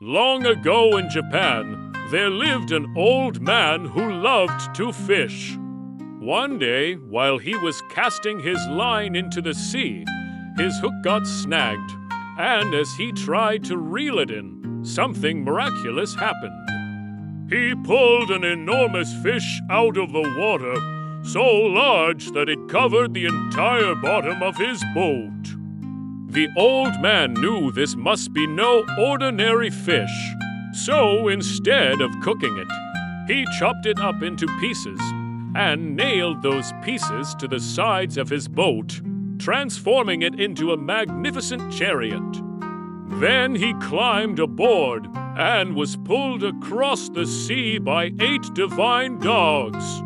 Long ago in Japan, there lived an old man who loved to fish. One day, while he was casting his line into the sea, his hook got snagged, and as he tried to reel it in, something miraculous happened. He pulled an enormous fish out of the water, so large that it covered the entire bottom of his boat. The old man knew this must be no ordinary fish, so instead of cooking it, he chopped it up into pieces and nailed those pieces to the sides of his boat, transforming it into a magnificent chariot. Then he climbed aboard and was pulled across the sea by 8 divine dogs,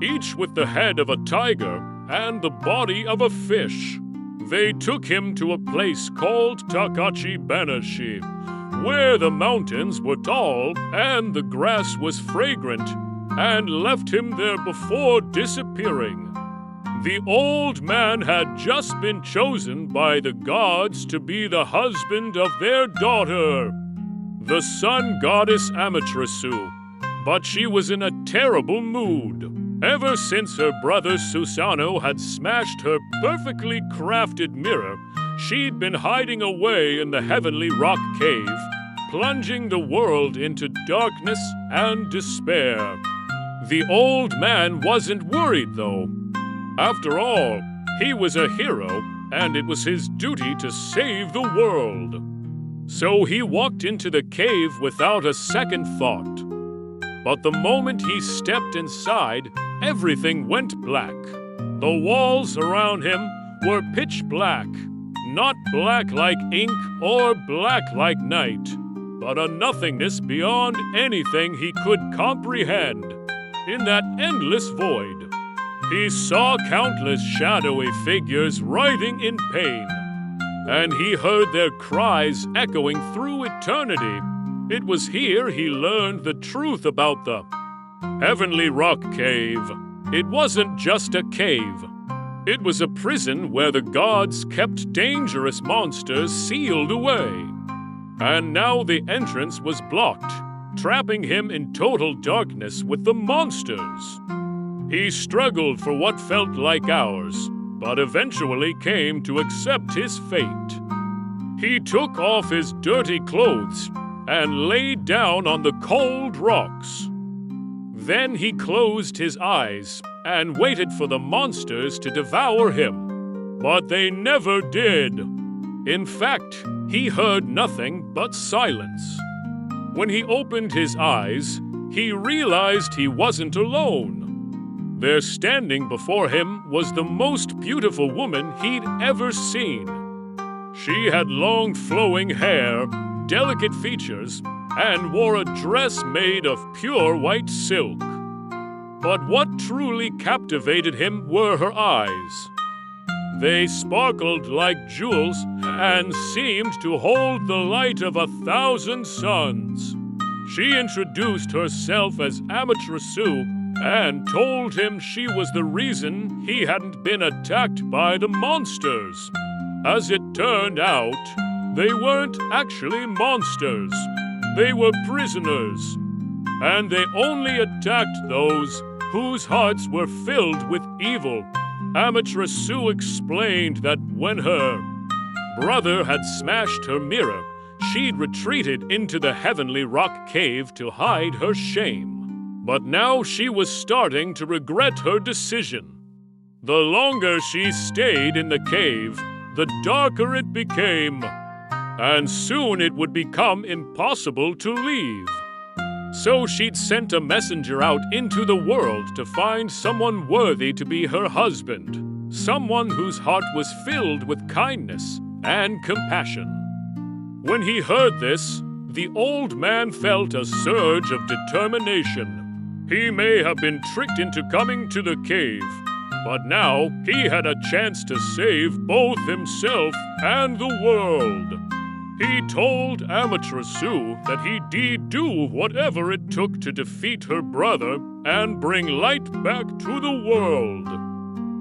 each with the head of a tiger and the body of a fish. They took him to a place called Takachi Banashi, where the mountains were tall and the grass was fragrant, and left him there before disappearing. The old man had just been chosen by the gods to be the husband of their daughter, the sun goddess Amaterasu, but she was in a terrible mood. Ever since her brother Susanoo had smashed her perfectly crafted mirror, she'd been hiding away in the heavenly rock cave, plunging the world into darkness and despair. The old man wasn't worried, though. After all, he was a hero, and it was his duty to save the world. So he walked into the cave without a second thought. But the moment he stepped inside, everything went black. The walls around him were pitch black, not black like ink or black like night, but a nothingness beyond anything he could comprehend. In that endless void, he saw countless shadowy figures writhing in pain, and he heard their cries echoing through eternity. It was here he learned the truth about the Heavenly Rock Cave. It wasn't just a cave. It was a prison where the gods kept dangerous monsters sealed away. And now the entrance was blocked, trapping him in total darkness with the monsters. He struggled for what felt like hours, but eventually came to accept his fate. He took off his dirty clothes and lay down on the cold rocks. Then he closed his eyes and waited for the monsters to devour him. But they never did. In fact, he heard nothing but silence. When he opened his eyes, he realized he wasn't alone. There standing before him was the most beautiful woman he'd ever seen. She had long flowing hair, delicate features, and wore a dress made of pure white silk. But what truly captivated him were her eyes. They sparkled like jewels and seemed to hold the light of 1,000 suns. She introduced herself as Amaterasu and told him she was the reason he hadn't been attacked by the monsters. As it turned out, they weren't actually monsters. They were prisoners, and they only attacked those whose hearts were filled with evil. Amaterasu explained that when her brother had smashed her mirror, she'd retreated into the heavenly rock cave to hide her shame. But now she was starting to regret her decision. The longer she stayed in the cave, the darker it became, and soon it would become impossible to leave. So she'd sent a messenger out into the world to find someone worthy to be her husband, someone whose heart was filled with kindness and compassion. When he heard this, the old man felt a surge of determination. He may have been tricked into coming to the cave, but now he had a chance to save both himself and the world. He told Amaterasu that he'd do whatever it took to defeat her brother and bring light back to the world.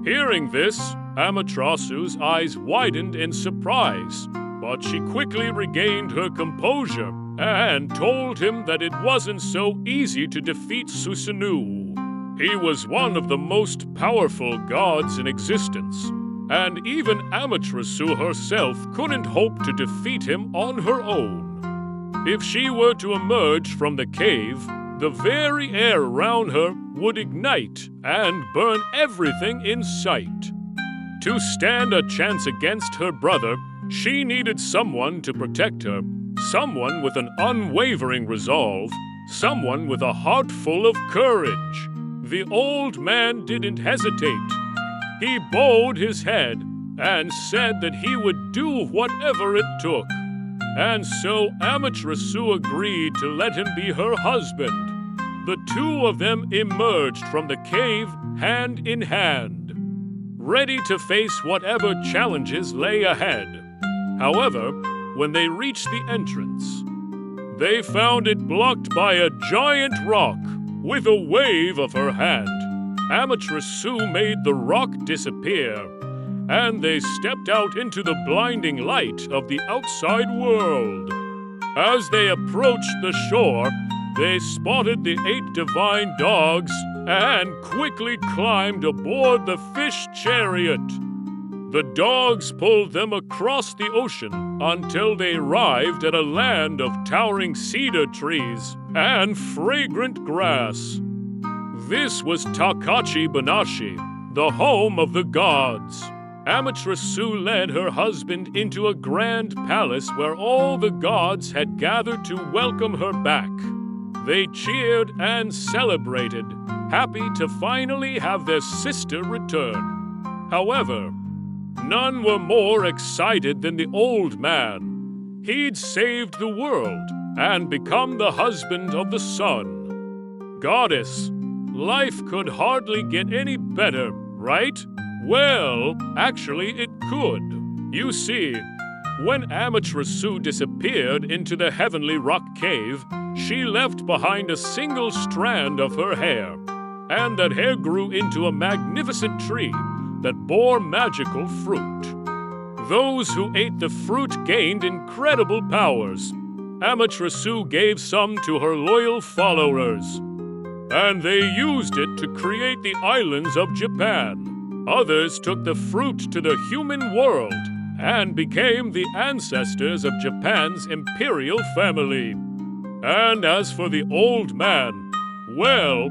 Hearing this, Amaterasu's eyes widened in surprise, but she quickly regained her composure and told him that it wasn't so easy to defeat Susanoo. He was one of the most powerful gods in existence, and even Amaterasu herself couldn't hope to defeat him on her own. If she were to emerge from the cave, the very air around her would ignite and burn everything in sight. To stand a chance against her brother, she needed someone to protect her, someone with an unwavering resolve, someone with a heart full of courage. The old man didn't hesitate. He bowed his head and said that he would do whatever it took. And so Amaterasu agreed to let him be her husband. The two of them emerged from the cave hand in hand, ready to face whatever challenges lay ahead. However, when they reached the entrance, they found it blocked by a giant rock. With a wave of her hand, Amaterasu made the rock disappear, and they stepped out into the blinding light of the outside world. As they approached the shore, they spotted the 8 divine dogs and quickly climbed aboard the fish chariot. The dogs pulled them across the ocean until they arrived at a land of towering cedar trees and fragrant grass. This was Takachi Banashi, the home of the gods. Amaterasu led her husband into a grand palace where all the gods had gathered to welcome her back. They cheered and celebrated, happy to finally have their sister return. However, none were more excited than the old man. He'd saved the world and become the husband of the sun. Goddess, life could hardly get any better, right? Well, actually it could. You see, when Amaterasu disappeared into the heavenly rock cave, she left behind a single strand of her hair, and that hair grew into a magnificent tree that bore magical fruit. Those who ate the fruit gained incredible powers. Amaterasu gave some to her loyal followers, and they used it to create the islands of Japan. Others took the fruit to the human world and became the ancestors of Japan's imperial family. And as for the old man, well,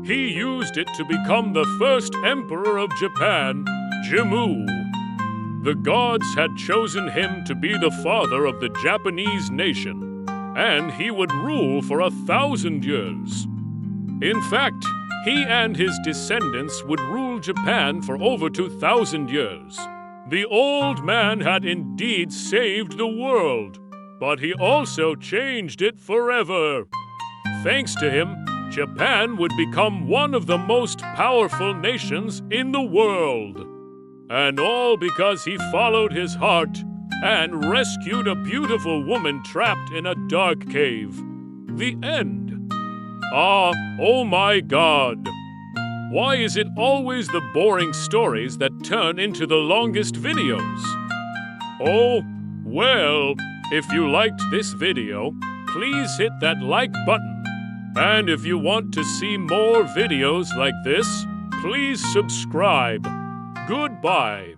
he used it to become the first emperor of Japan, Jimmu. The gods had chosen him to be the father of the Japanese nation, and he would rule for 1,000 years. In fact, he and his descendants would rule Japan for over 2,000 years. The old man had indeed saved the world, but he also changed it forever. Thanks to him, Japan would become one of the most powerful nations in the world. And all because he followed his heart and rescued a beautiful woman trapped in a dark cave. The end. Oh my God. Why is it always the boring stories that turn into the longest videos? Oh, well, if you liked this video, please hit that like button. And if you want to see more videos like this, please subscribe. Goodbye.